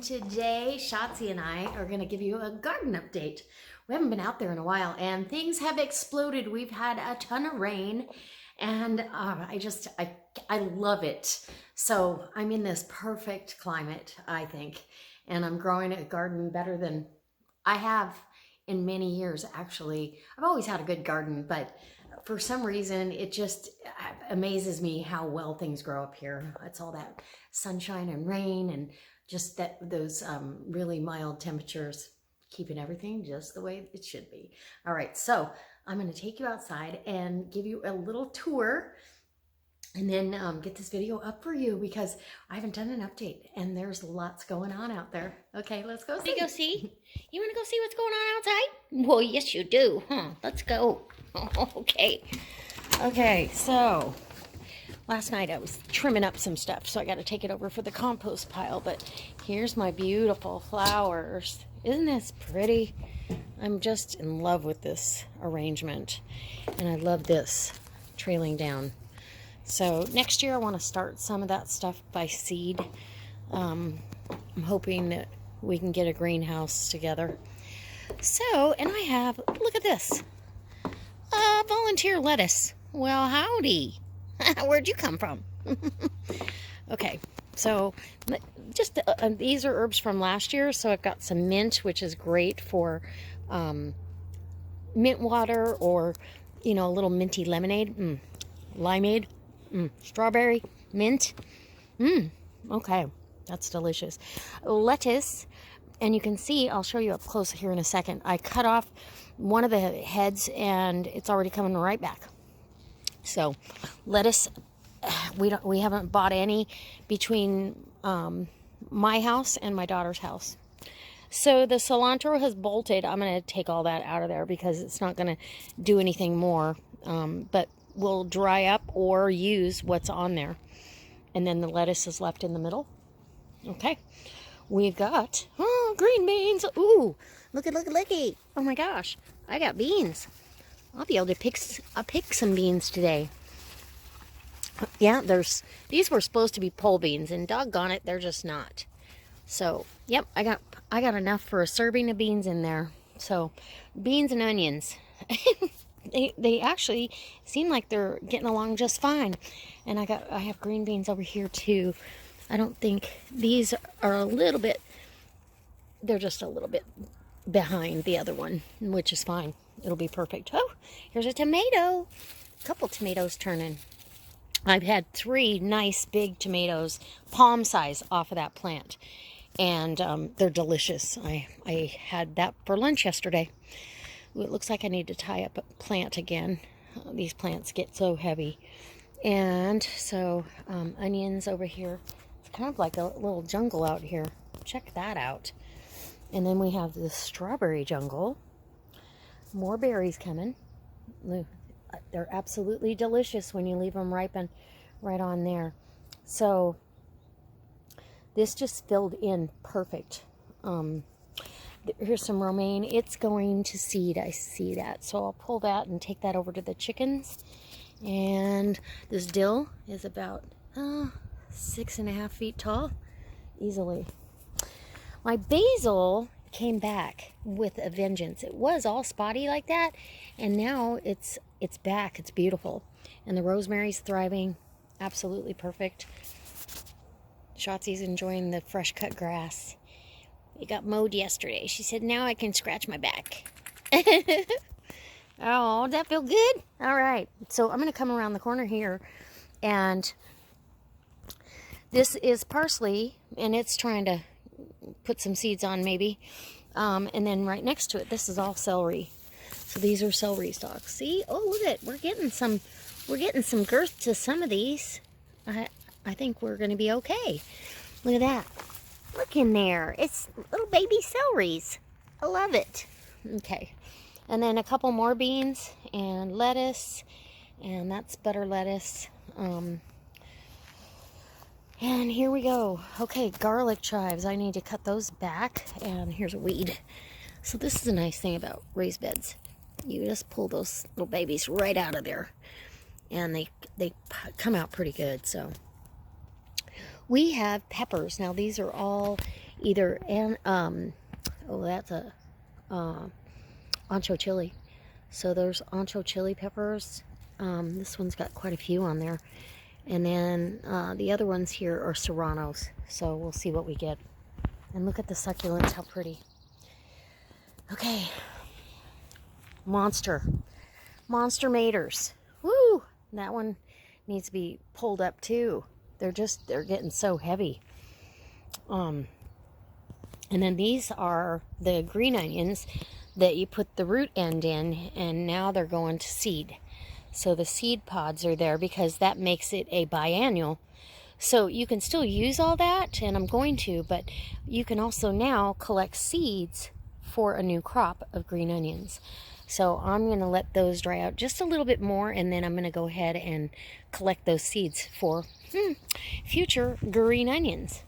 today Shotzi and I are going to give you a garden update. We haven't been out there in a while and things have exploded. We've had a ton of rain and I love it. So I'm in this perfect climate, I think, and I'm growing a garden better than I have in many years. Actually, I've always had a good garden, but for some reason it just amazes me how well things grow up here. It's all that sunshine and rain and just those really mild temperatures, keeping everything just the way it should be. All right, so I'm going to take you outside and give you a little tour and then get this video up for you because I haven't done an update and there's lots going on out there. Okay, let's go see. You want to go see what's going on outside? Well, yes you do, huh? Let's go. Okay, so last night I was trimming up some stuff, so I got to take it over for the compost pile, but here's my beautiful flowers. Isn't this pretty? I'm just in love with this arrangement, and I love this trailing down. So next year I want to start some of that stuff by seed. I'm hoping that we can get a greenhouse together. So, and I have, look at this, volunteer lettuce. Well, howdy. Where'd you come from? Okay, so just these are herbs from last year. So I've got some mint, which is great for mint water, or a little minty lemonade, limeade, strawberry, mint. Okay, that's delicious. Lettuce, and you can see, I'll show you up close here in a second. I cut off one of the heads and it's already coming right back. So lettuce, we haven't bought any between my house and my daughter's house. So the cilantro has bolted. I'm going to take all that out of there because it's not going to do anything more. But we'll dry up or use what's on there. And then the lettuce is left in the middle. Okay. We've got green beans. Ooh, looky. Oh my gosh, I got beans. I'll be able to pick some beans today. Yeah, these were supposed to be pole beans, and doggone it, they're just not. So, yep, I got enough for a serving of beans in there. So, beans and onions. They actually seem like they're getting along just fine. And I have green beans over here too. I don't think these are they're just a little bit behind the other one, which is fine. It'll be perfect. Oh, here's a tomato. A couple tomatoes turning. I've had 3 nice big tomatoes, palm size, off of that plant. And they're delicious. I had that for lunch yesterday. It looks like I need to tie up a plant again. These plants get so heavy. And so onions over here. It's kind of like a little jungle out here. Check that out. And then we have the strawberry jungle. More berries coming. They're absolutely delicious when you leave them ripen right on there. So this just filled in perfect. Here's some romaine. It's going to seed. I see that. So I'll pull that and take that over to the chickens. And this dill is about 6.5 feet tall, easily. My basil came back with a vengeance. It was all spotty like that, and now it's back. It's beautiful. And the rosemary's thriving. Absolutely perfect. Shotzi's enjoying the fresh cut grass. It got mowed yesterday. She said, now I can scratch my back. Oh, that feel good? All right. So I'm going to come around the corner here, and this is parsley, and it's trying to put some seeds on maybe. And then right next to it, this is all celery. So these are celery stalks. See? Oh, look at it. We're getting some girth to some of these. I think we're going to be okay. Look at that. Look in there. It's little baby celeries. I love it. Okay. And then a couple more beans and lettuce. And that's butter lettuce. And here we go. Okay, garlic chives. I need to cut those back. And here's a weed. So this is a nice thing about raised beds. You just pull those little babies right out of there. And they come out pretty good. So we have peppers. Now these are all either, and, oh, that's a, ancho chili. So there's ancho chili peppers. This one's got quite a few on there. And then the other ones here are serranos. So we'll see what we get. And look at the succulents, how pretty. Okay. Monster maters. Woo! That one needs to be pulled up too. They're getting so heavy. And then these are the green onions that you put the root end in, and now they're going to seed. So the seed pods are there because that makes it a biennial. So you can still use all that, and I'm going to, but you can also now collect seeds for a new crop of green onions. So I'm going to let those dry out just a little bit more, and then I'm going to go ahead and collect those seeds for future green onions.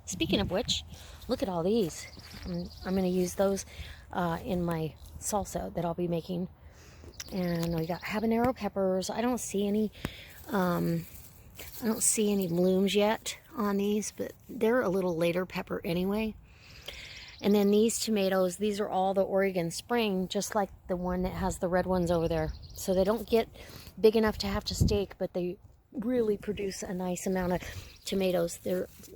Speaking of which, look at all these. I'm going to use those in my salsa that I'll be making. And we got habanero peppers. I don't see any blooms yet on these, but they're a little later pepper anyway. And then these tomatoes, these are all the Oregon Spring, just like the one that has the red ones over there. So they don't get big enough to have to stake, but they really produce a nice amount of tomatoes.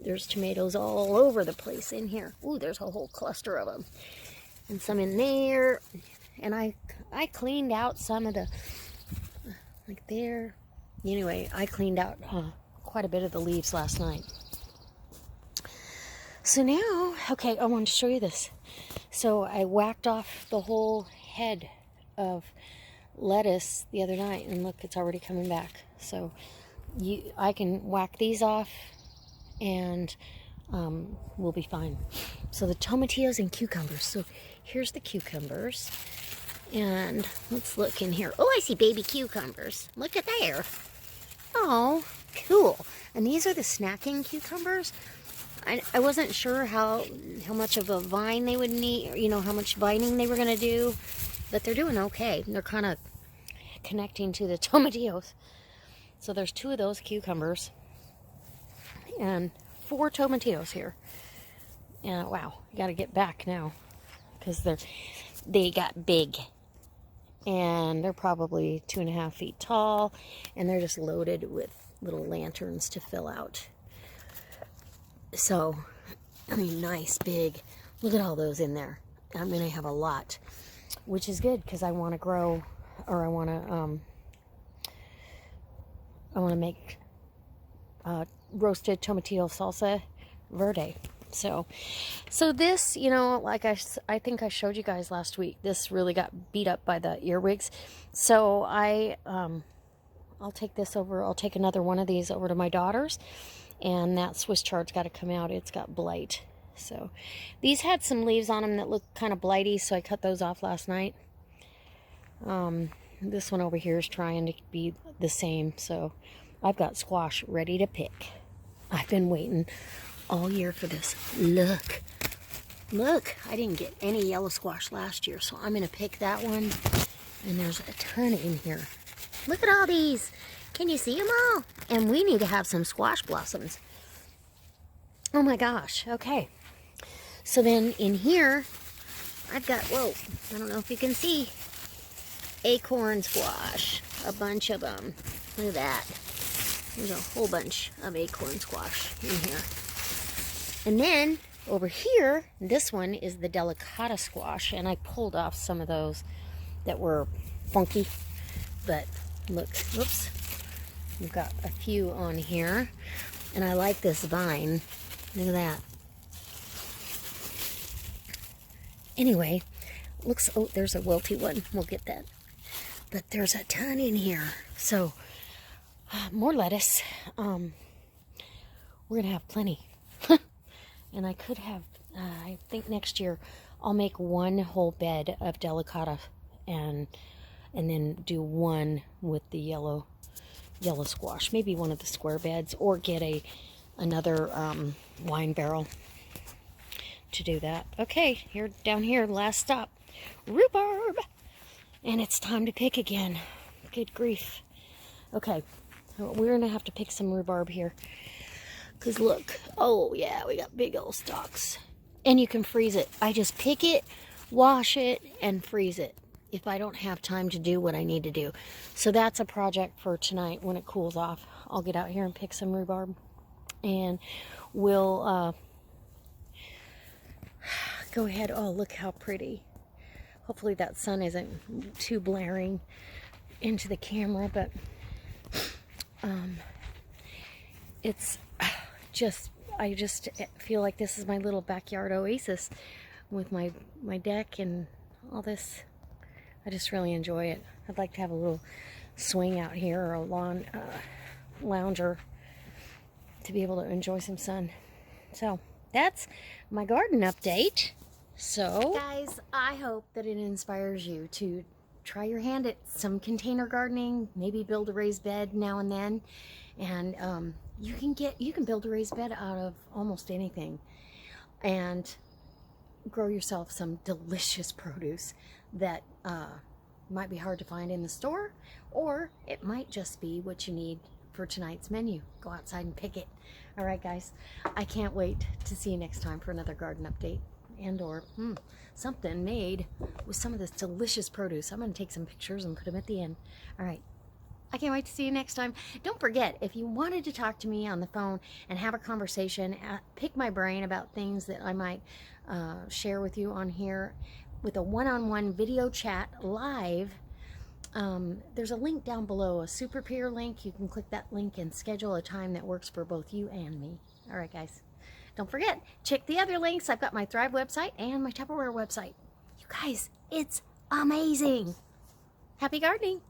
There's tomatoes all over the place in here. Ooh, there's a whole cluster of them. And some in there. And I cleaned out some of the, like there. Anyway, I cleaned out quite a bit of the leaves last night. So now, okay, I wanted to show you this. So I whacked off the whole head of lettuce the other night, and look, it's already coming back. So I can whack these off, and we'll be fine. So the tomatillos and cucumbers. So here's the cucumbers, and let's look in here. Oh, I see baby cucumbers. Look at there. Oh, cool. And these are the snacking cucumbers. I wasn't sure how much of a vine they would need, you know, how much vining they were going to do, but they're doing okay. They're kind of connecting to the tomatillos. So there's 2 of those cucumbers and 4 tomatillos here. And wow, you got to get back now because they got big. And they're probably 2.5 feet tall, and they're just loaded with little lanterns to fill out. So, I mean, nice, big. Look at all those in there. I'm going to have a lot, which is good because I want to grow, or I want to make roasted tomatillo salsa verde. So this, you know, like I think I showed you guys last week, this really got beat up by the earwigs. So I'll take this over. I'll take another one of these over to my daughter's. And that Swiss chard's got to come out. It's got blight. So these had some leaves on them that looked kind of blighty, so I cut those off last night. This one over here is trying to be the same. So I've got squash ready to pick. I've been waiting all year for this. Look, I didn't get any yellow squash last year, so I'm going to pick that one. And there's a ton in here. Look at all these. Can you see them all? And we need to have some squash blossoms. Oh my gosh. Okay. So then in here, I've got, whoa, I don't know if you can see, acorn squash. A bunch of them. Look at that. There's a whole bunch of acorn squash in here. And then over here, this one is the Delicata Squash. And I pulled off some of those that were funky. But look, whoops. We've got a few on here, and I like this vine. Look at that. Anyway, looks, oh, there's a wilty one. We'll get that. But there's a ton in here. So, more lettuce. We're going to have plenty. And I could have, I think next year, I'll make one whole bed of Delicata and then do one with the yellow squash, maybe one of the square beds, or get another wine barrel to do that. Okay, here down here, last stop, rhubarb, and it's time to pick again. Good grief. Okay, we're gonna have to pick some rhubarb here, because look, oh yeah, we got big old stalks. And you can freeze it. I just pick it, wash it, and freeze it if I don't have time to do what I need to do. So that's a project for tonight when it cools off. I'll get out here and pick some rhubarb, and we'll go ahead. Oh, look how pretty. Hopefully that sun isn't too blaring into the camera, but it's just, I just feel like this is my little backyard oasis with my deck and all this. I just really enjoy it. I'd like to have a little swing out here, or a lawn lounger, to be able to enjoy some sun. So that's my garden update. So guys, I hope that it inspires you to try your hand at some container gardening, maybe build a raised bed now and then. And you can build a raised bed out of almost anything, and grow yourself some delicious produce that might be hard to find in the store, or it might just be what you need for tonight's menu. Go outside and pick it. All right, guys, I can't wait to see you next time for another garden update, and or something made with some of this delicious produce. I'm going to take some pictures and put them at the end. All right, I can't wait to see you next time. Don't forget, if you wanted to talk to me on the phone and have a conversation, pick my brain about things that I might share with you on here with a one-on-one video chat live, there's a link down below, a super peer link. You can click that link and schedule a time that works for both you and me. All right, guys. Don't forget, check the other links. I've got my Thrive website and my Tupperware website. You guys, it's amazing. Happy gardening.